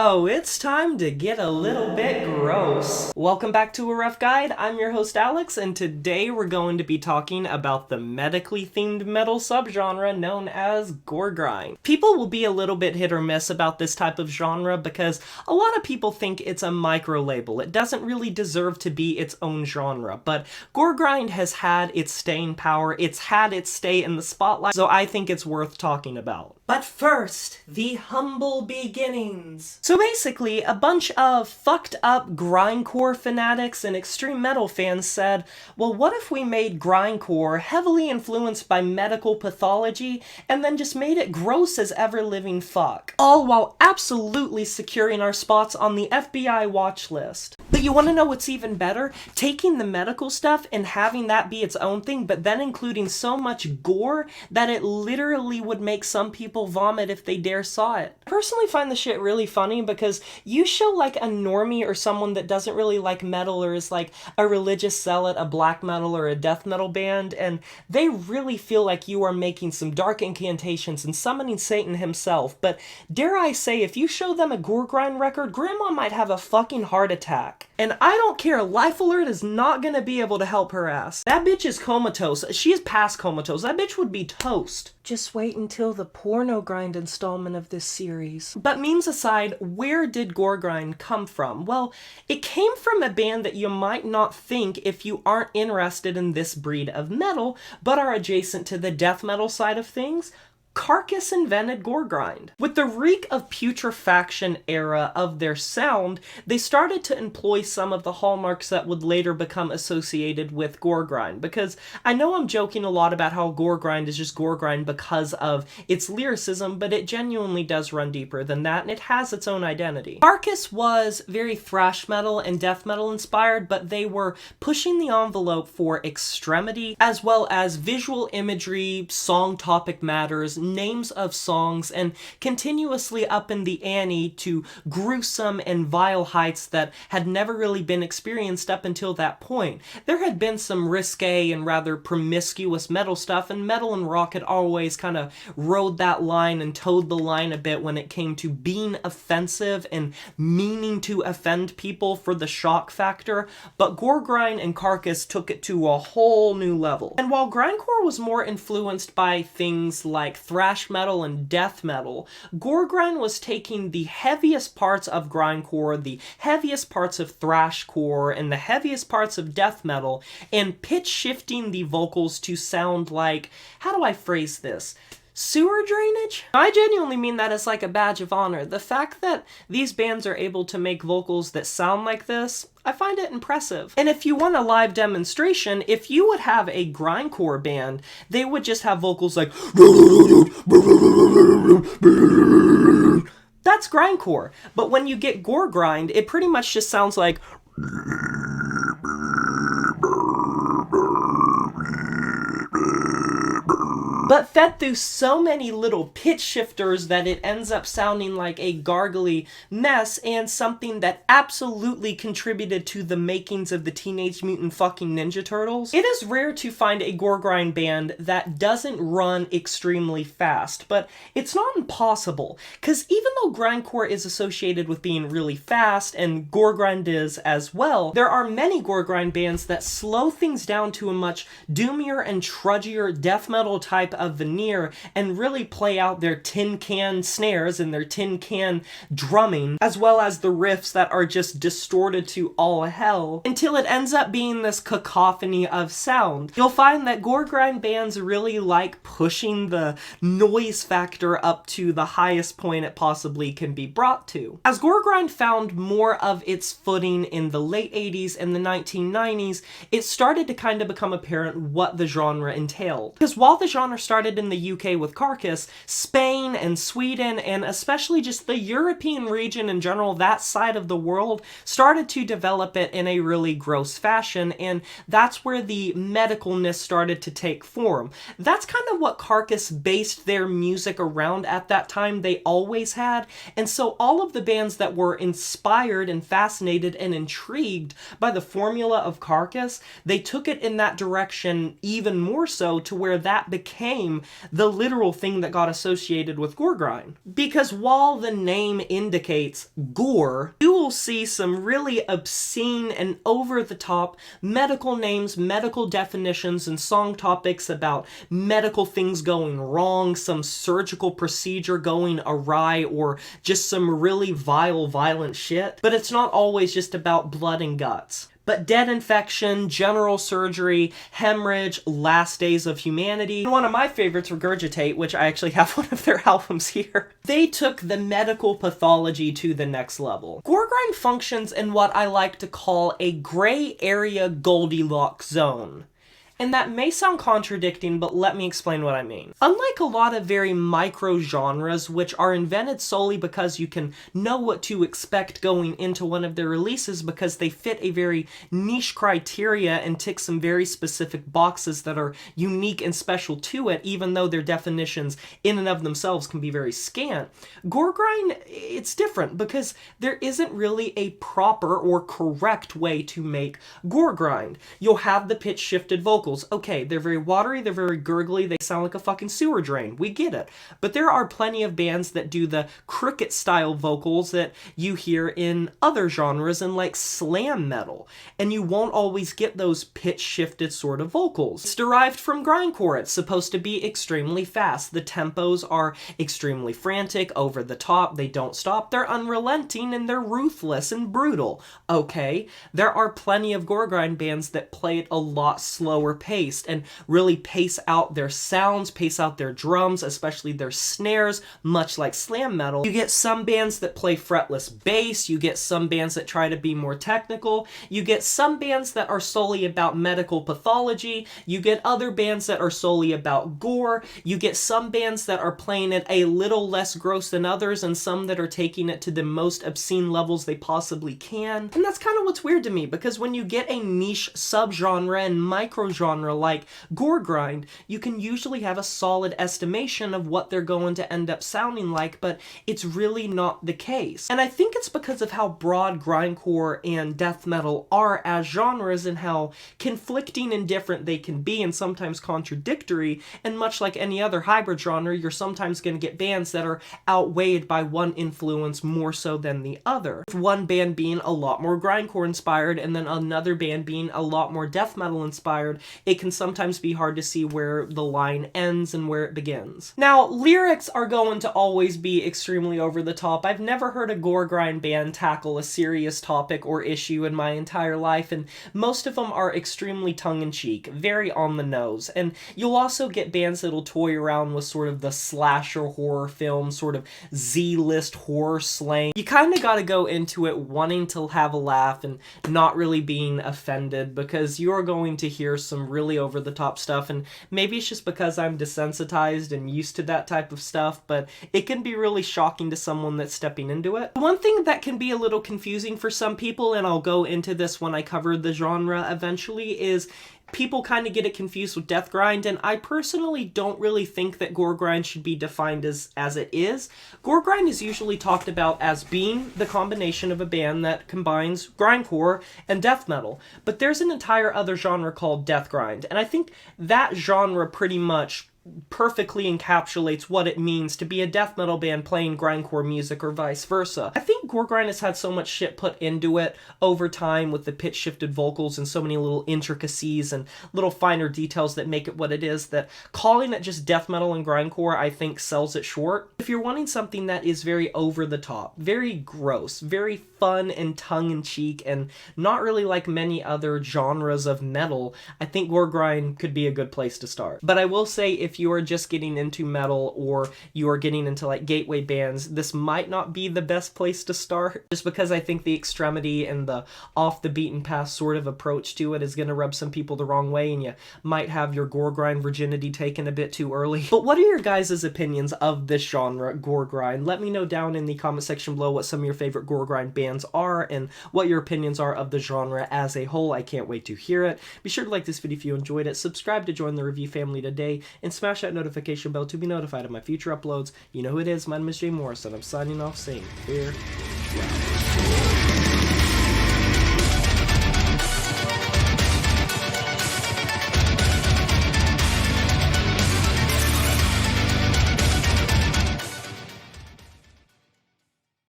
Oh, it's time to get a little bit gross. Welcome back to A Rough Guide. I'm your host Alex, and today we're going to be talking about the medically themed metal subgenre known as Goregrind. People will be a little bit hit or miss about this type of genre because a lot of people think it's a micro label. It doesn't really deserve to be its own genre, but Goregrind has had its staying power, it's had its stay in the spotlight, so I think it's worth talking about. But first, the humble beginnings. So basically, a bunch of fucked up grindcore fanatics and extreme metal fans said, well, what if we made grindcore heavily influenced by medical pathology and then just made it gross as ever-living fuck? All while absolutely securing our spots on the FBI watch list. But you want to know what's even better? Taking the medical stuff and having that be its own thing, but then including so much gore that it literally would make some people vomit if they dare saw it. I personally find the shit really funny because you show like a normie or someone that doesn't really like metal or is like a religious zealot, a black metal or a death metal band, and they really feel like you are making some dark incantations and summoning Satan himself. But dare I say, if you show them a Goregrind record, grandma might have a fucking heart attack. And I don't care, Life Alert is not gonna be able to help her ass. That bitch is comatose. She is past comatose. That bitch would be toast. Just wait until the porno grind installment of this series. But memes aside, where did Goregrind come from? Well, it came from a band that you might not think if you aren't interested in this breed of metal, but are adjacent to the death metal side of things. Carcass invented Goregrind. With the reek of putrefaction era of their sound, they started to employ some of the hallmarks that would later become associated with Goregrind, because I know I'm joking a lot about how Goregrind is just Goregrind because of its lyricism, but it genuinely does run deeper than that, and it has its own identity. Carcass was very thrash metal and death metal inspired, but they were pushing the envelope for extremity, as well as visual imagery, song topic matters, names of songs, and continuously up in the ante to gruesome and vile heights that had never really been experienced up until that point. There had been some risque and rather promiscuous metal stuff, and metal and rock had always kind of rode that line and towed the line a bit when it came to being offensive and meaning to offend people for the shock factor, but Goregrind and Carcass took it to a whole new level. And while grindcore was more influenced by things like thrash metal and death metal, Goregrind was taking the heaviest parts of grindcore, the heaviest parts of thrashcore, and the heaviest parts of death metal, and pitch shifting the vocals to sound like, how do I phrase this? Sewer drainage? I genuinely mean that as like a badge of honor. The fact that these bands are able to make vocals that sound like this, I find it impressive. And if you want a live demonstration, if you would have a grindcore band, they would just have vocals like that's grindcore. But when you get Goregrind, it pretty much just sounds like but fed through so many little pitch shifters that it ends up sounding like a gargly mess, and something that absolutely contributed to the makings of the Teenage Mutant fucking Ninja Turtles. It is rare to find a Goregrind band that doesn't run extremely fast, but it's not impossible, because even though grindcore is associated with being really fast, and Goregrind is as well, there are many Goregrind bands that slow things down to a much doomier and trudgier death metal type of veneer and really play out their tin can snares and their tin can drumming, as well as the riffs that are just distorted to all hell, until it ends up being this cacophony of sound. You'll find that Goregrind bands really like pushing the noise factor up to the highest point it possibly can be brought to. As Goregrind found more of its footing in the late 80s and the 1990s, it started to kind of become apparent what the genre entailed. Because while the genre started in the UK with Carcass, Spain and Sweden, and especially just the European region in general, that side of the world, started to develop it in a really gross fashion, and that's where the medicalness started to take form. That's kind of what Carcass based their music around at that time. They always had, and so all of the bands that were inspired and fascinated and intrigued by the formula of Carcass, they took it in that direction even more so, to where that became became the literal thing that got associated with Goregrind. Because while the name indicates gore, you will see some really obscene and over-the-top medical names, medical definitions, and song topics about medical things going wrong, some surgical procedure going awry, or just some really vile, violent shit. But it's not always just about blood and guts. But dead infection, general surgery, hemorrhage, last days of humanity. And one of my favorites, Regurgitate, which I actually have one of their albums here. They took the medical pathology to the next level. Goregrind functions in what I like to call a gray area Goldilocks zone. And that may sound contradicting, but let me explain what I mean. Unlike a lot of very micro genres, which are invented solely because you can know what to expect going into one of their releases because they fit a very niche criteria and tick some very specific boxes that are unique and special to it, even though their definitions in and of themselves can be very scant. Goregrind, it's different because there isn't really a proper or correct way to make Goregrind. You'll have the pitch shifted vocals. Okay, they're very watery, they're very gurgly, they sound like a fucking sewer drain. We get it. But there are plenty of bands that do the cricket style vocals that you hear in other genres and like slam metal. And you won't always get those pitch shifted sort of vocals. It's derived from grindcore. It's supposed to be extremely fast. The tempos are extremely frantic, over the top, they don't stop, they're unrelenting, and they're ruthless and brutal. Okay, there are plenty of Goregrind bands that play it a lot slower paced and really pace out their sounds, pace out their drums, especially their snares, much like slam metal. You get some bands that play fretless bass, you get some bands that try to be more technical, you get some bands that are solely about medical pathology, you get other bands that are solely about gore, you get some bands that are playing it a little less gross than others, and some that are taking it to the most obscene levels they possibly can. And that's kind of what's weird to me, because when you get a niche subgenre and microgenre like Goregrind, you can usually have a solid estimation of what they're going to end up sounding like, but it's really not the case. And I think it's because of how broad grindcore and death metal are as genres and how conflicting and different they can be and sometimes contradictory, and much like any other hybrid genre, you're sometimes going to get bands that are outweighed by one influence more so than the other. One band being a lot more grindcore inspired and then another band being a lot more death metal inspired, it can sometimes be hard to see where the line ends and where it begins. Now, lyrics are going to always be extremely over the top. I've never heard a Goregrind band tackle a serious topic or issue in my entire life, and most of them are extremely tongue-in-cheek, very on the nose. And you'll also get bands that'll toy around with sort of the slasher horror film, sort of Z-list horror slang. You kind of got to go into it wanting to have a laugh and not really being offended, because you're going to hear some really over-the-top stuff, and maybe it's just because I'm desensitized and used to that type of stuff, but it can be really shocking to someone that's stepping into it. One thing that can be a little confusing for some people, and I'll go into this when I cover the genre eventually, is people kind of get it confused with deathgrind, and I personally don't really think that Goregrind should be defined as it is. Goregrind is usually talked about as being the combination of a band that combines grindcore and death metal, but there's an entire other genre called deathgrind, and I think that genre pretty much perfectly encapsulates what it means to be a death metal band playing grindcore music or vice versa. I think Goregrind has had so much shit put into it over time with the pitch shifted vocals and so many little intricacies and little finer details that make it what it is, that calling it just death metal and grindcore I think sells it short. If you're wanting something that is very over the top, very gross, very fun and tongue-in-cheek, and not really like many other genres of metal, I think Goregrind could be a good place to start. But I will say, if you are just getting into metal or you are getting into like gateway bands, this might not be the best place to start, just because I think the extremity and the off the beaten path sort of approach to it is going to rub some people the wrong way, and you might have your Goregrind virginity taken a bit too early. But what are your guys' opinions of this genre, Goregrind? Let me know down in the comment section below what some of your favorite Goregrind bands are and what your opinions are of the genre as a whole. I can't wait to hear it. Be sure to like this video if you enjoyed it, subscribe to join the review family today, and smash that notification bell to be notified of my future uploads. You know who it is, my name is Jay Morrison. I'm signing off saying farewell.